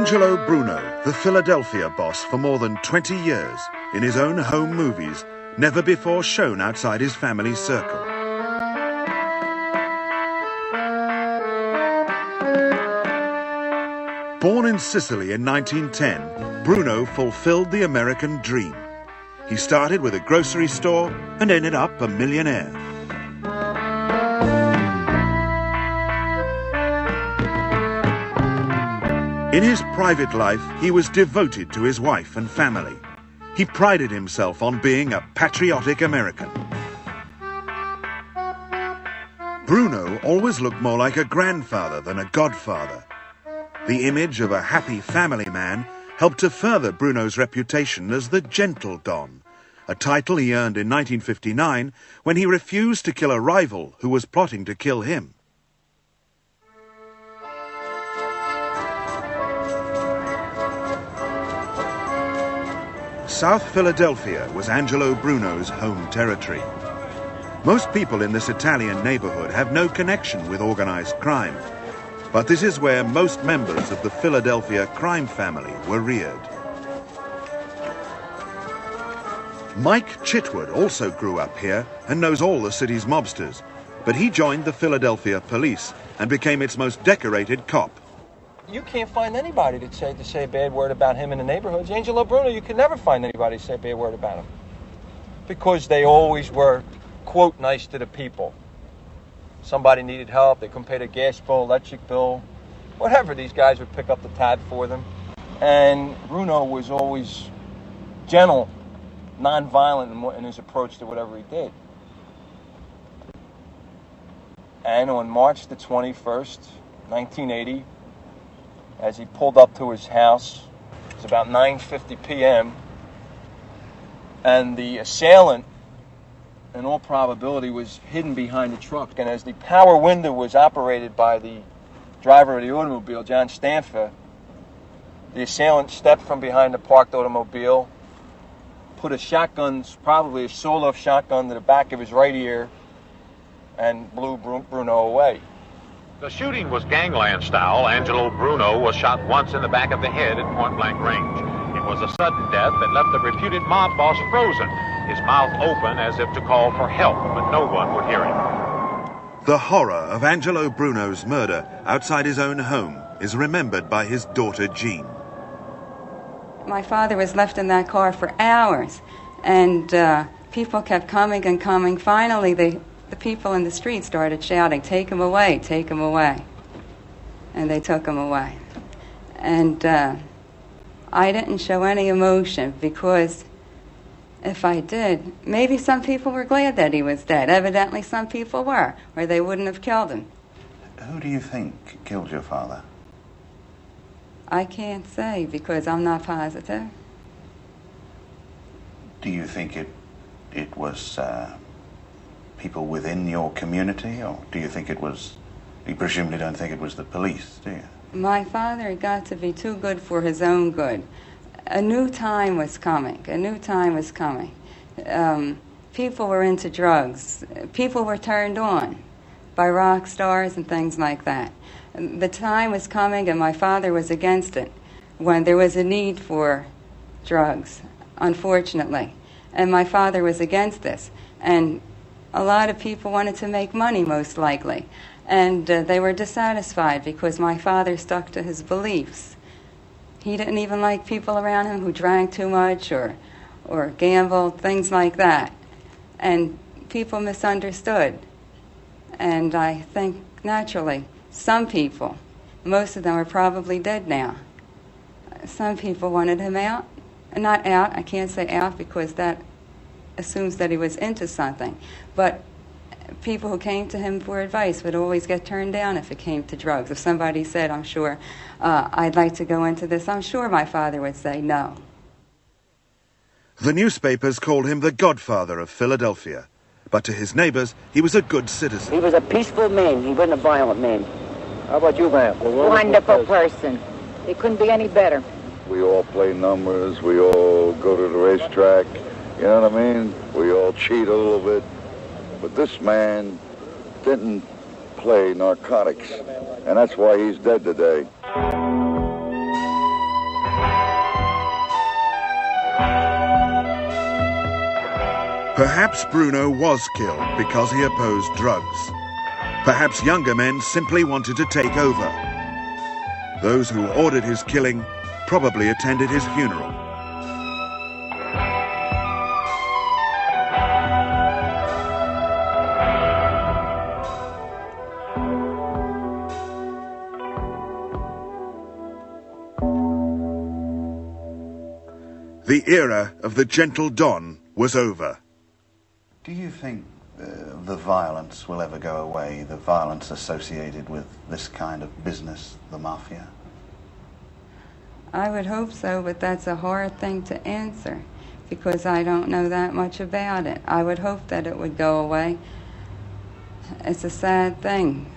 Angelo Bruno, the Philadelphia boss for more than 20 years, in his own home movies, never before shown outside his family's circle. Born in Sicily in 1910, Bruno fulfilled the American dream. He started with a grocery store and ended up a millionaire. In his private life, he was devoted to his wife and family. He prided himself on being a patriotic American. Bruno always looked more like a grandfather than a godfather. The image of a happy family man helped to further Bruno's reputation as the Gentle Don, a title he earned in 1959 when he refused to kill a rival who was plotting to kill him. South Philadelphia was Angelo Bruno's home territory. Most people in this Italian neighborhood have no connection with organized crime, but this is where most members of the Philadelphia crime family were reared. Mike Chitwood also grew up here and knows all the city's mobsters, but he joined the Philadelphia police and became its most decorated cop. You can't find anybody to say a bad word about him in the neighborhoods. Angelo Bruno, you can never find anybody to say a bad word about him. Because they always were, quote, nice to the people. Somebody needed help, they couldn't pay their gas bill, electric bill, whatever, these guys would pick up the tab for them. And Bruno was always gentle, non-violent in his approach to whatever he did. And on March the 21st, 1980, as he pulled up to his house, it was about 9:50 p.m., and the assailant, in all probability, was hidden behind the truck. And as the power window was operated by the driver of the automobile, John Stanfa, the assailant stepped from behind the parked automobile, put a shotgun, probably a sawed-off shotgun, to the back of his right ear, and blew Bruno away. The shooting was gangland style. Angelo Bruno was shot once in the back of the head at point-blank range. It was a sudden death that left the reputed mob boss frozen, his mouth open as if to call for help, but no one would hear him. The horror of Angelo Bruno's murder outside his own home is remembered by his daughter Jean. My father was left in that car for hours, and people kept coming and coming. Finally, the people in the street started shouting, "Take him away, take him away." And they took him away. And I didn't show any emotion, because if I did, maybe some people were glad that he was dead. Evidently some people were, or they wouldn't have killed him. Who do you think killed your father? I can't say, because I'm not positive. Do you think it was people within your community, or do you think it was, you presumably don't think it was the police, do you? My father got to be too good for his own good. A new time was coming. A new time was coming. People were into drugs. People were turned on by rock stars and things like that. The time was coming, and my father was against it when there was a need for drugs, unfortunately. And my father was against this. And a lot of people wanted to make money, most likely. And they were dissatisfied because my father stuck to his beliefs. He didn't even like people around him who drank too much or gambled, things like that. And people misunderstood. And I think, naturally, some people, most of them are probably dead now. Some people wanted him out. Not out, I can't say out because that assumes that he was into something. But people who came to him for advice would always get turned down if it came to drugs. If somebody said, I'm sure, I'd like to go into this, I'm sure my father would say no. The newspapers called him the godfather of Philadelphia, but to his neighbors, he was a good citizen. He was a peaceful man. He wasn't a violent man. How about you, ma'am? Wonderful person. He couldn't be any better. We all play numbers. We all go to the racetrack. You know what I mean? We all cheat a little bit. But this man didn't play narcotics, and that's why he's dead today. Perhaps Bruno was killed because he opposed drugs. Perhaps younger men simply wanted to take over. Those who ordered his killing probably attended his funeral. The era of the gentle Don was over. Do you think the violence will ever go away, the violence associated with this kind of business, the mafia? I would hope so, but that's a hard thing to answer because I don't know that much about it. I would hope that it would go away. It's a sad thing,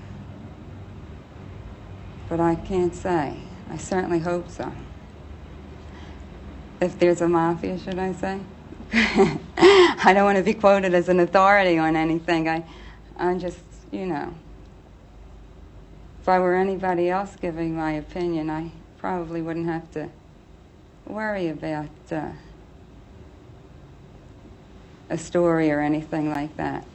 but I can't say. I certainly hope so. If there's a mafia, should I say? I don't want to be quoted as an authority on anything. I'm just, you know, if I were anybody else giving my opinion, I probably wouldn't have to worry about a story or anything like that.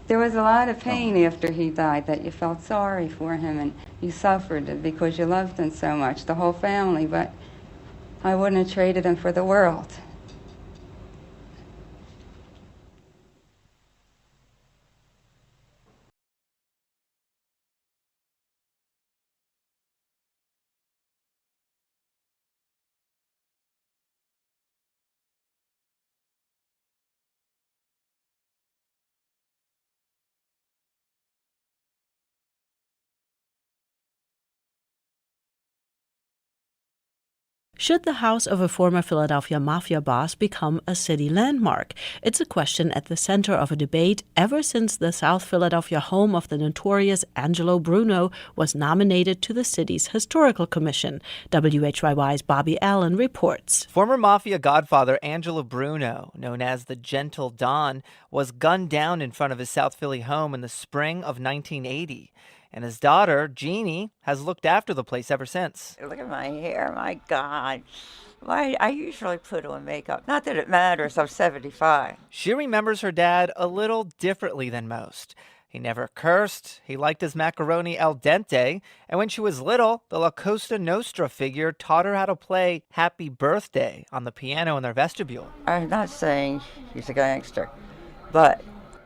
There was a lot of pain after he died that you felt sorry for him and you suffered it because you loved him so much, the whole family, but I wouldn't have traded him for the world. Should the house of a former Philadelphia mafia boss become a city landmark? It's a question at the center of a debate ever since the South Philadelphia home of the notorious Angelo Bruno was nominated to the city's historical commission. WHYY's Bobby Allen reports. Former mafia godfather Angelo Bruno, known as the Gentle Don, was gunned down in front of his South Philly home in the spring of 1980. And his daughter, Jeannie, has looked after the place ever since. Look at my hair, my God. I usually put on makeup. Not that it matters, I'm 75. She remembers her dad a little differently than most. He never cursed, he liked his macaroni al dente, and when she was little, the La Costa Nostra figure taught her how to play Happy Birthday on the piano in their vestibule. I'm not saying he's a gangster, but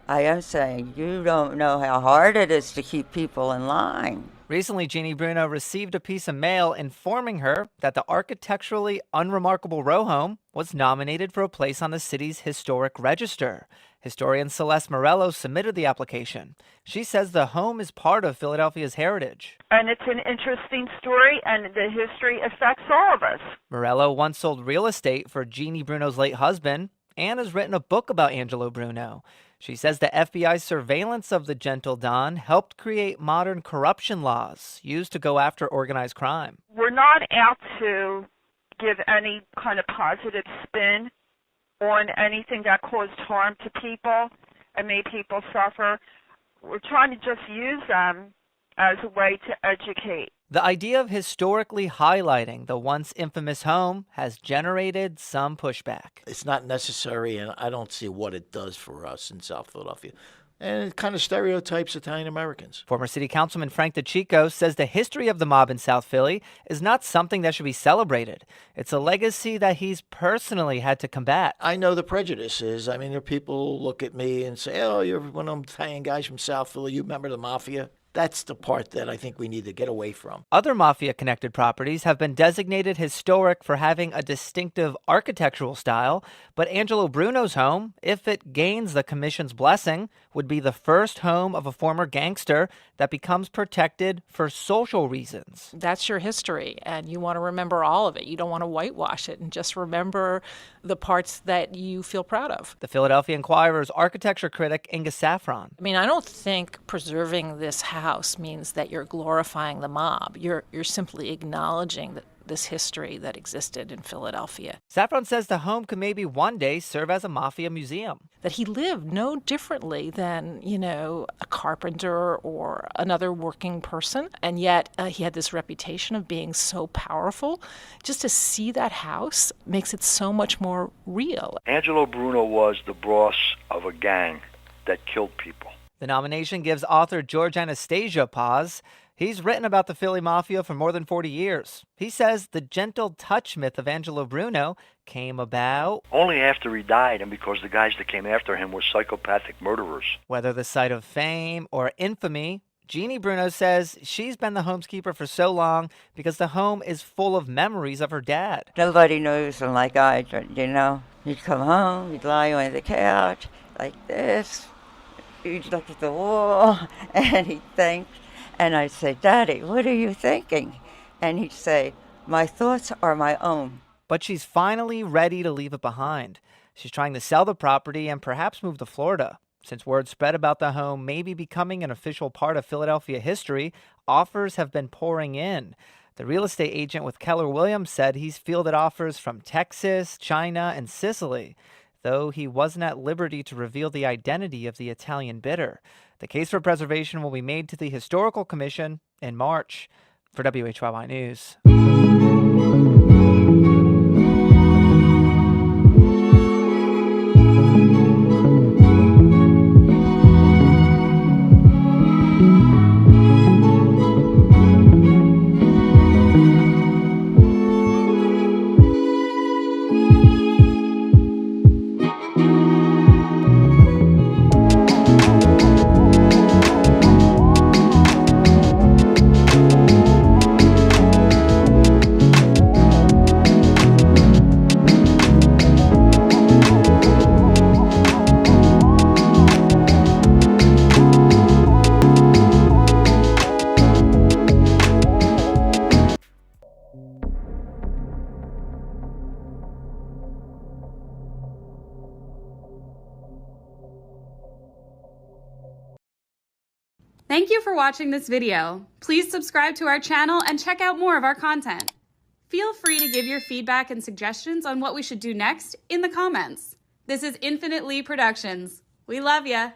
I am saying you don't know how hard it is to keep people in line. Recently, Jean Bruno received a piece of mail informing her that the architecturally unremarkable row home was nominated for a place on the city's historic register. Historian Celeste Morello submitted the application. She says the home is part of Philadelphia's heritage. And it's an interesting story, and the history affects all of us. Morello once sold real estate for Jean Bruno's late husband and has written a book about Angelo Bruno. She says the FBI's surveillance of the Gentle Don helped create modern corruption laws used to go after organized crime. We're not out to give any kind of positive spin on anything that caused harm to people and made people suffer. We're trying to just use them as a way to educate. The idea of historically highlighting the once infamous home has generated some pushback. It's not necessary, and I don't see what it does for us in South Philadelphia. And it kind of stereotypes Italian Americans. Former City Councilman Frank DeCicco says the history of the mob in South Philly is not something that should be celebrated. It's a legacy that he's personally had to combat. I know the prejudices. I mean, there are people who look at me and say, oh, you're one of them Italian guys from South Philly. You remember the mafia? That's the part that I think we need to get away from. Other mafia-connected properties have been designated historic for having a distinctive architectural style, but Angelo Bruno's home, if it gains the commission's blessing, would be the first home of a former gangster that becomes protected for social reasons. That's your history, and you want to remember all of it. You don't want to whitewash it and just remember the parts that you feel proud of. The Philadelphia Inquirer's architecture critic, Inga Saffron. I mean, I don't think preserving this house means that you're glorifying the mob. You're simply acknowledging this history that existed in Philadelphia. Saffron says the home could maybe one day serve as a mafia museum. That he lived no differently than, a carpenter or another working person. And yet he had this reputation of being so powerful. Just to see that house makes it so much more real. Angelo Bruno was the boss of a gang that killed people. The nomination gives author George Anastasia pause. He's written about the Philly Mafia for more than 40 years. He says the gentle touch myth of Angelo Bruno came about only after he died and because the guys that came after him were psychopathic murderers. Whether the site of fame or infamy, Jeannie Bruno says she's been the homekeeper for so long because the home is full of memories of her dad. Nobody knows him like I did, He'd come home, he'd lie on the couch like this. He'd look at the wall and he'd think. And I'd say, Daddy, what are you thinking? And he'd say, my thoughts are my own. But she's finally ready to leave it behind. She's trying to sell the property and perhaps move to Florida. Since word spread about the home maybe becoming an official part of Philadelphia history, offers have been pouring in. The real estate agent with Keller Williams said he's fielded offers from Texas, China, and Sicily, though he wasn't at liberty to reveal the identity of the Italian bidder. The case for preservation will be made to the Historical Commission in March. For WHYY News. Thank you for watching this video. Please subscribe to our channel and check out more of our content. Feel free to give your feedback and suggestions on what we should do next in the comments. This is Infinite Lee Productions. We love ya.